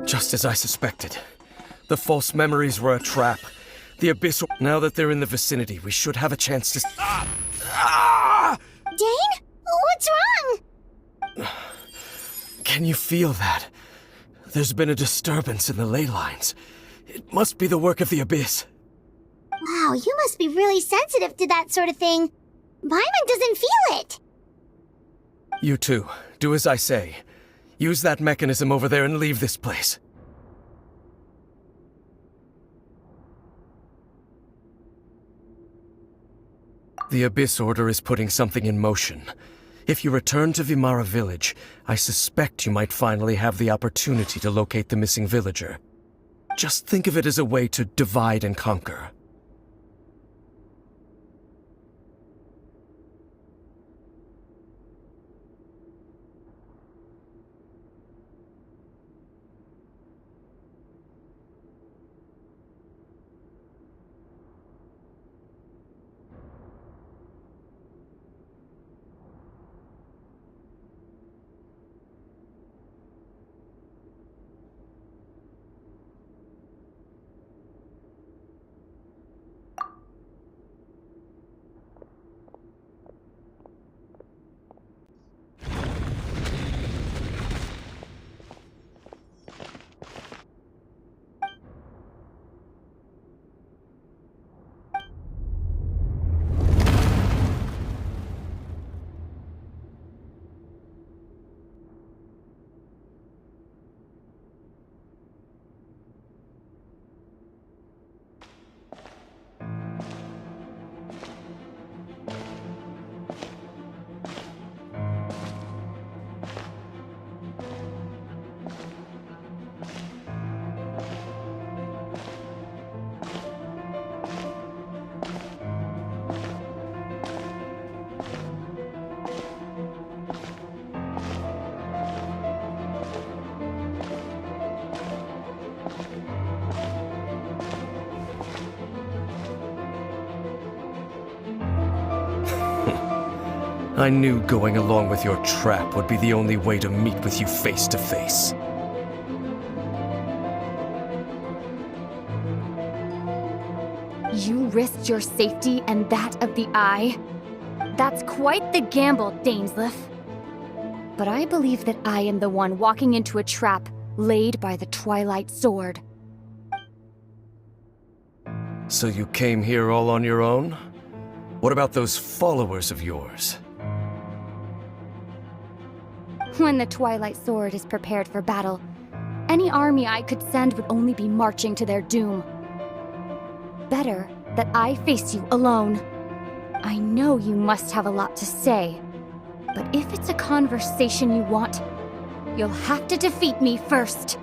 Just as I suspected. The false memories were a trap. The Abyss... Now that they're in the vicinity, we should have a chance to... Dane? What's wrong? Can you feel that? There's been a disturbance in the ley lines. It must be the work of the Abyss. Wow, you must be really sensitive to that sort of thing. Paimon doesn't feel it. You too. Do as I say. Use that mechanism over there and leave this place. The Abyss Order is putting something in motion. If you return to Vimara Village, I suspect you might finally have the opportunity to locate the missing villager. Just think of it as a way to divide and conquer. I knew going along with your trap would be the only way to meet with you face to face. You risked your safety and that of the Eye? That's quite the gamble, Dainsleif. But I believe that I am the one walking into a trap laid by the Twilight Sword. So you came here all on your own? What about those followers of yours? When the Twilight Sword is prepared for battle, any army I could send would only be marching to their doom. Better that I face you alone. I know you must have a lot to say, but if it's a conversation you want, you'll have to defeat me first.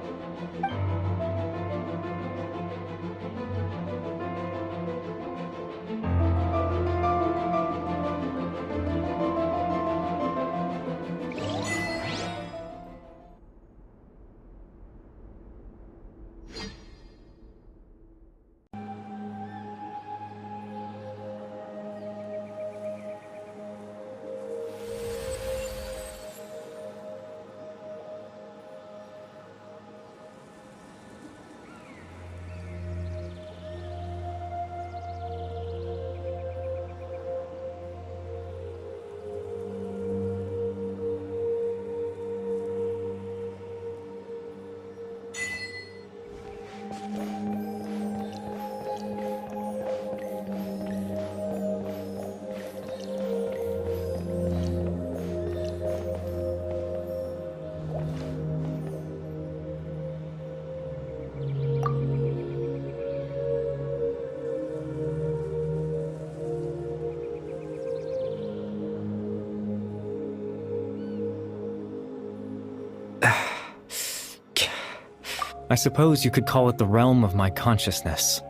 I suppose you could call it the realm of my consciousness.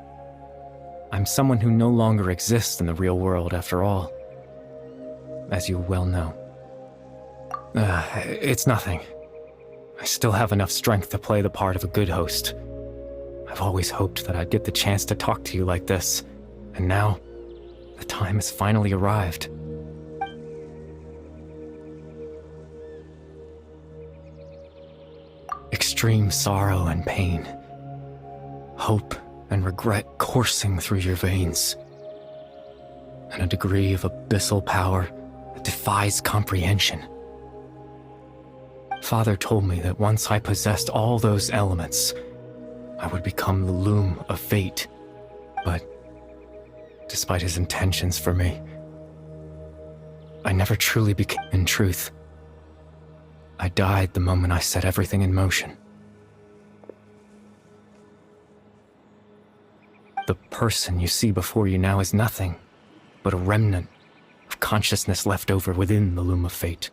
I'm someone who no longer exists in the real world, after all. As you well know. It's nothing. I still have enough strength to play the part of a good host. I've always hoped that I'd get the chance to talk to you like this, and now, the time has finally arrived. extreme sorrow and pain, hope and regret coursing through your veins, and a degree of abyssal power that defies comprehension. Father told me that once I possessed all those elements, I would become the loom of fate. But despite his intentions for me, I never truly became. In truth, I died the moment I set everything in motion. The person you see before you now is nothing but a remnant of consciousness left over within the loom of fate.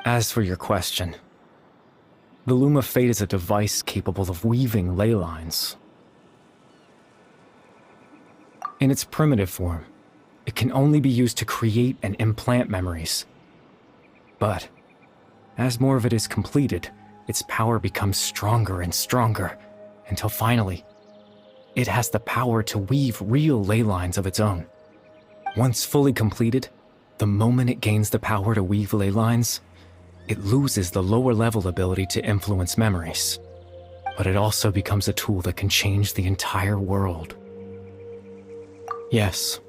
As for your question, the loom of fate is a device capable of weaving ley lines. In its primitive form, it can only be used to create and implant memories. But as more of it is completed, its power becomes stronger and stronger, until finally, it has the power to weave real ley lines of its own. Once fully completed, the moment it gains the power to weave ley lines, it loses the lower-level ability to influence memories. But it also becomes a tool that can change the entire world. Yes,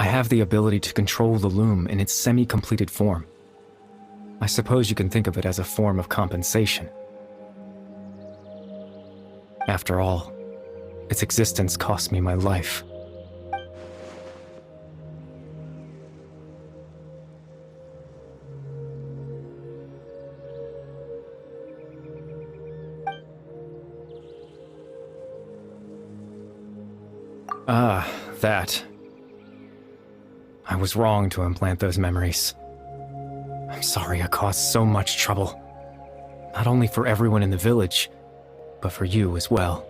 I have the ability to control the loom in its semi-completed form. I suppose you can think of it as a form of compensation. After all, its existence cost me my life. Ah, that. I was wrong to implant those memories. I'm sorry I caused so much trouble. Not only for everyone in the village, but for you as well.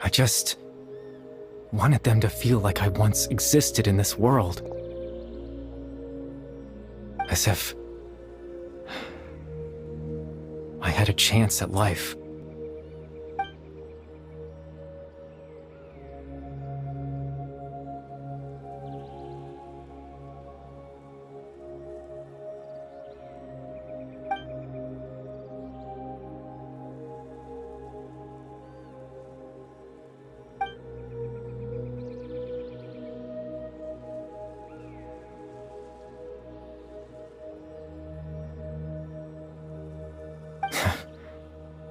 I just wanted them to feel like I once existed in this world. As if I had a chance at life.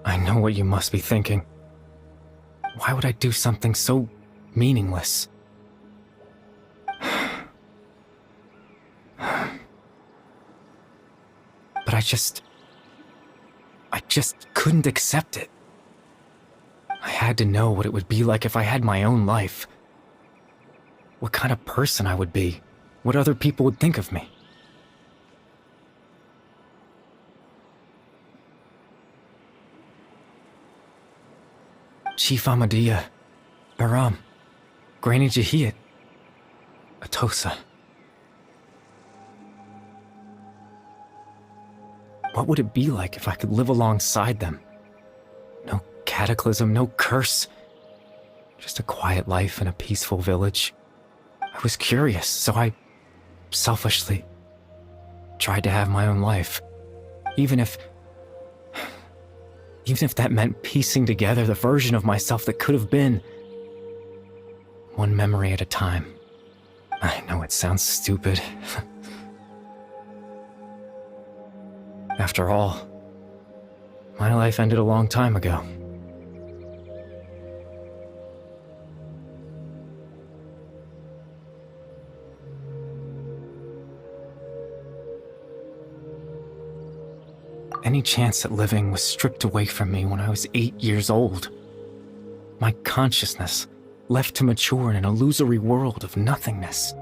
I know what you must be thinking. Why would I do something so meaningless? But I just couldn't accept it. I had to know what it would be like if I had my own life. What kind of person I would be. What other people would think of me. Chief Ahmadiyya, Baram, Granny Jahiyat, Atosa. What would it be like if I could live alongside them? No cataclysm, no curse. Just a quiet life in a peaceful village. I was curious, so I selfishly tried to have my own life. Even if that meant piecing together the version of myself that could have been. One memory at a time. I know it sounds stupid. After all, my life ended a long time ago. Any chance at living was stripped away from me when I was 8 years old. My consciousness left to mature in an illusory world of nothingness.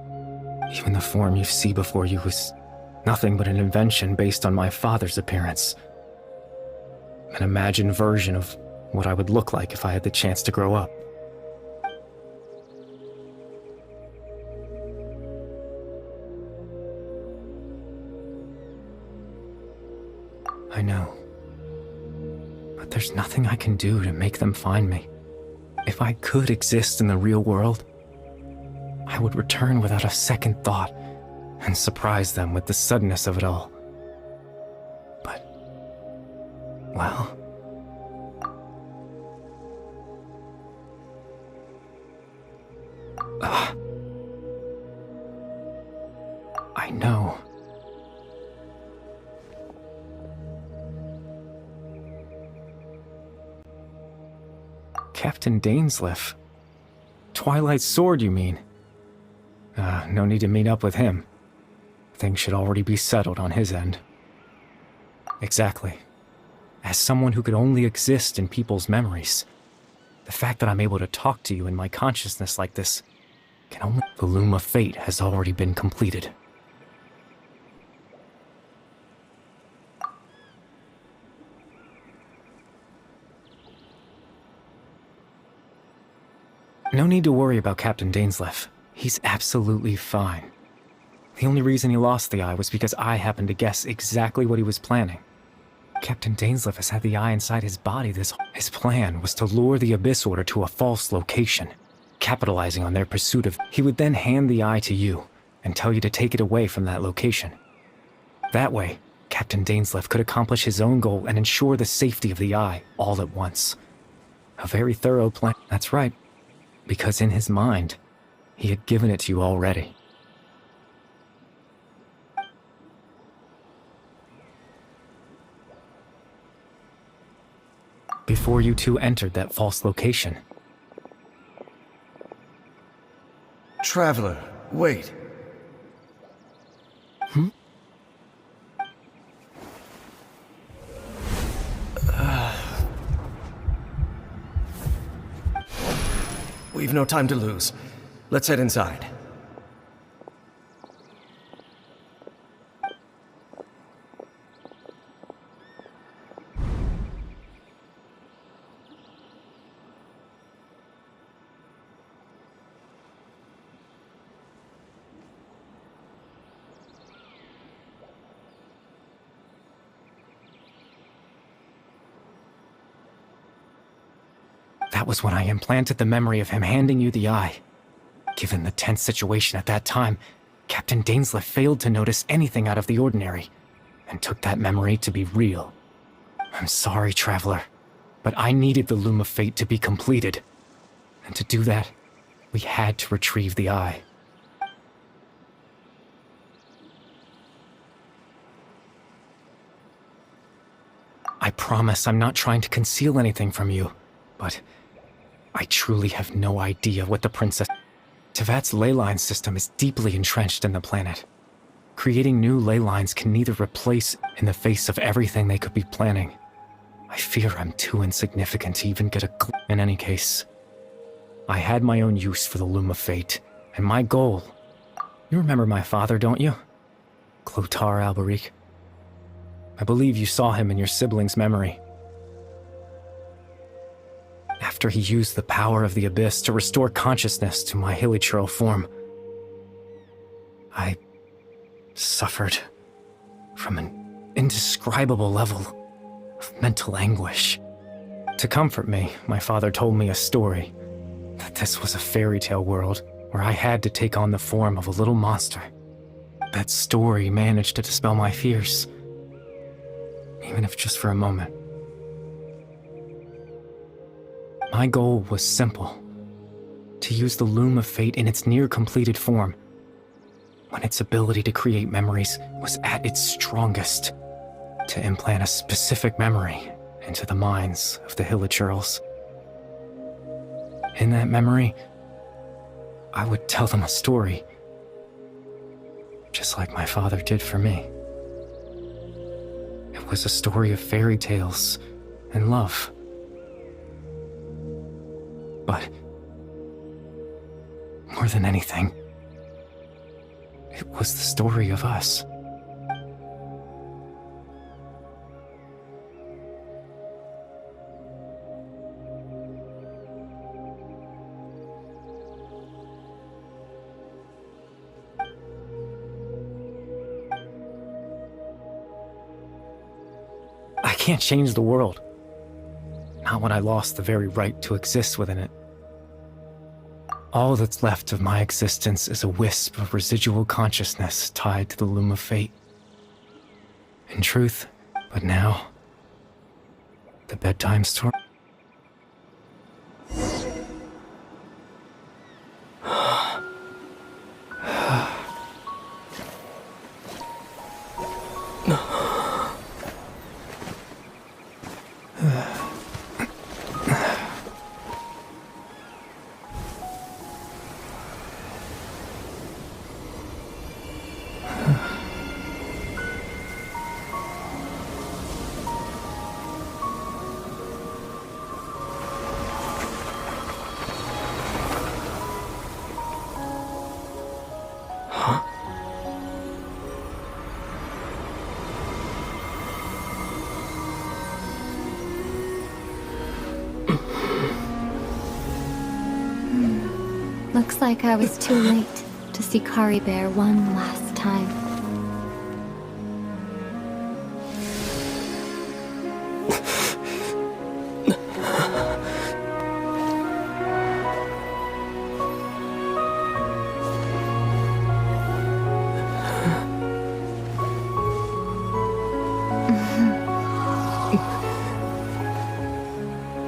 Even the form you see before you was nothing but an invention based on my father's appearance. An imagined version of what I would look like if I had the chance to grow up. I know. But there's nothing I can do to make them find me. If I could exist in the real world, I would return without a second thought and surprise them with the suddenness of it all. But, well, I know. Captain Dainsleif. Twilight's sword, you mean? No need to meet up with him. Things should already be settled on his end. Exactly. As someone who could only exist in people's memories, the fact that I'm able to talk to you in my consciousness like this can only... The loom of fate has already been completed. No need to worry about Captain Dainsleif. He's absolutely fine. The only reason he lost the eye was because I happened to guess exactly what he was planning. Captain Dainsleif has had the eye inside his body His plan was to lure the Abyss Order to a false location, capitalizing on their pursuit of... He would then hand the eye to you and tell you to take it away from that location. That way, Captain Dainsleif could accomplish his own goal and ensure the safety of the eye all at once. A very thorough plan. That's right. Because in his mind, he had given it to you already. Before you two entered that false location. Traveler, wait. We've no time to lose. Let's head inside. That was when I implanted the memory of him handing you the eye. Given the tense situation at that time, Captain Dainsleif failed to notice anything out of the ordinary, and took that memory to be real. I'm sorry, Traveler, but I needed the Loom of Fate to be completed. And to do that, we had to retrieve the eye. I promise I'm not trying to conceal anything from you, but I truly have no idea what the Princess... Tevat's ley line system is deeply entrenched in the planet. Creating new ley lines can neither replace in the face of everything they could be planning. I fear I'm too insignificant to even get a In any case, I had my own use for the Loom of Fate, and my goal... You remember my father, don't you? Clotar Alberic. I believe you saw him in your sibling's memory. After he used the power of the Abyss to restore consciousness to my hilichurl form, I suffered from an indescribable level of mental anguish. To comfort me, my father told me a story, that this was a fairy tale world where I had to take on the form of a little monster. That story managed to dispel my fears, even if just for a moment. My goal was simple: to use the Loom of Fate in its near-completed form, when its ability to create memories was at its strongest, to implant a specific memory into the minds of the hilichurls. In that memory, I would tell them a story, just like my father did for me. It was a story of fairy tales and love. But more than anything, it was the story of us. I can't change the world. Not when I lost the very right to exist within it. All that's left of my existence is a wisp of residual consciousness tied to the loom of fate. In truth, but now, the bedtime story. Looks like I was too late to see Kari Bear one last time.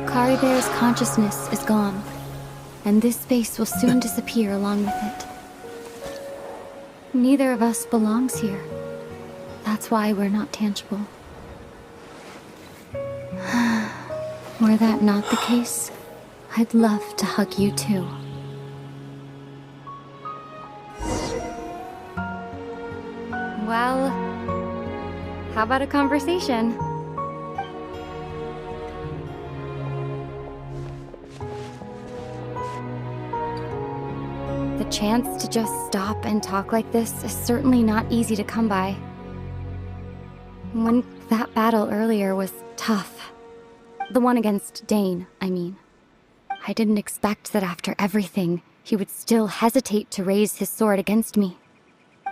Kari Bear's consciousness is gone, and this space will soon disappear along with it. Neither of us belongs here. That's why we're not tangible. Were that not the case, I'd love to hug you too. Well, how about a conversation? The chance to just stop and talk like this is certainly not easy to come by. When that battle earlier was tough. The one against Dane, I mean. I didn't expect that after everything, he would still hesitate to raise his sword against me.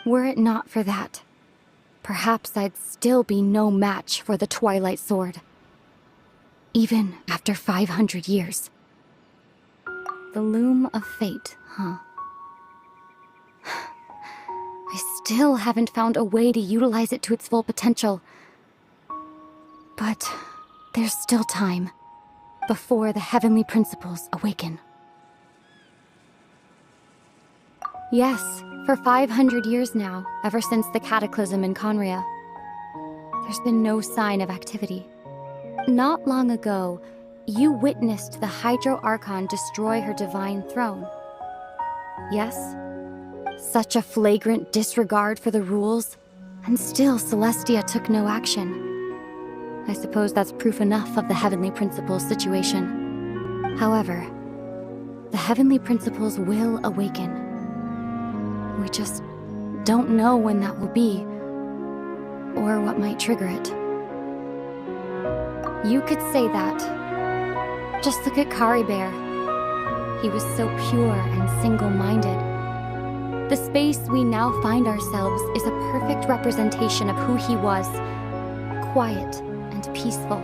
Were it not for that, perhaps I'd still be no match for the Twilight Sword. Even after 500 years. The loom of fate, huh? I still haven't found a way to utilize it to its full potential. But there's still time before the heavenly principles awaken. Yes, for 500 years now, ever since the cataclysm in Conria, there's been no sign of activity. Not long ago, you witnessed the Hydro Archon destroy her divine throne. Yes? Such a flagrant disregard for the rules, and still Celestia took no action. I suppose that's proof enough of the Heavenly Principles situation. However, the Heavenly Principles will awaken. We just don't know when that will be, or what might trigger it. You could say that. Just look at Kari Bear. He was so pure and single-minded. The space we now find ourselves is a perfect representation of who he was. Quiet and peaceful.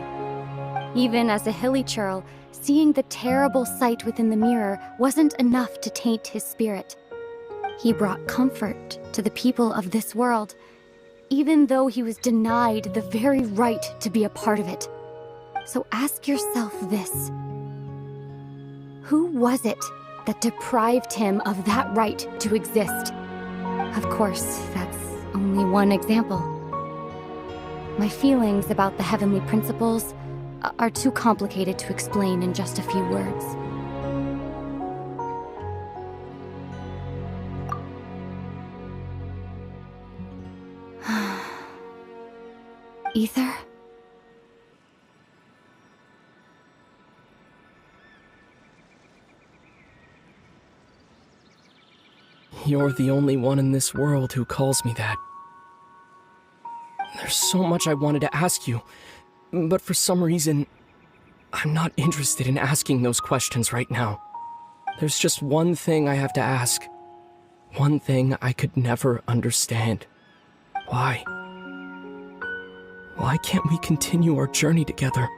Even as a hilly churl, seeing the terrible sight within the mirror wasn't enough to taint his spirit. He brought comfort to the people of this world, even though he was denied the very right to be a part of it. So ask yourself this. Who was it that deprived him of that right to exist? Of course, that's only one example. My feelings about the Heavenly Principles are too complicated to explain in just a few words. Ether? You're the only one in this world who calls me that. There's so much I wanted to ask you, but for some reason, I'm not interested in asking those questions right now. There's just one thing I have to ask. One thing I could never understand. Why? Why can't we continue our journey together?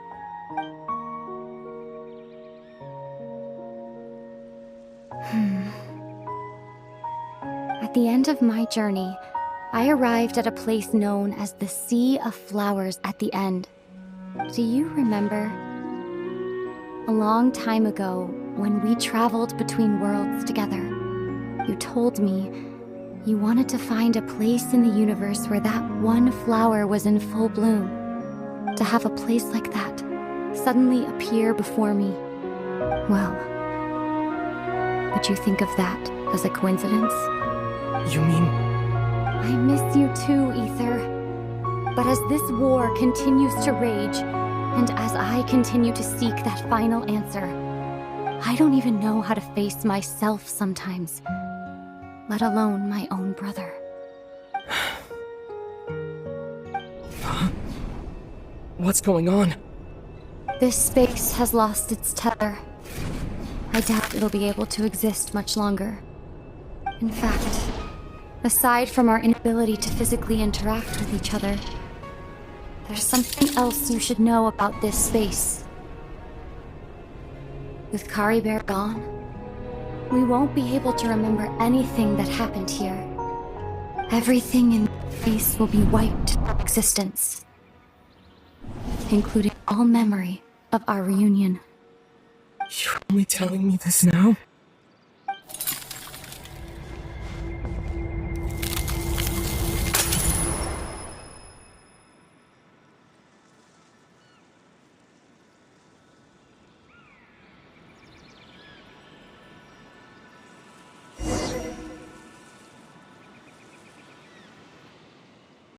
At the end of my journey, I arrived at a place known as the Sea of Flowers at the end. Do you remember? A long time ago, when we traveled between worlds together, you told me you wanted to find a place in the universe where that one flower was in full bloom. To have a place like that suddenly appear before me. Well, would you think of that as a coincidence? You mean... I miss you too, Aether. But as this war continues to rage, and as I continue to seek that final answer, I don't even know how to face myself sometimes, let alone my own brother. What's going on? This space has lost its tether. I doubt it'll be able to exist much longer. In fact, aside from our inability to physically interact with each other, there's something else you should know about this space. With Kari Bear gone, we won't be able to remember anything that happened here. Everything in this space will be wiped from existence, including all memory of our reunion. You're only telling me this now?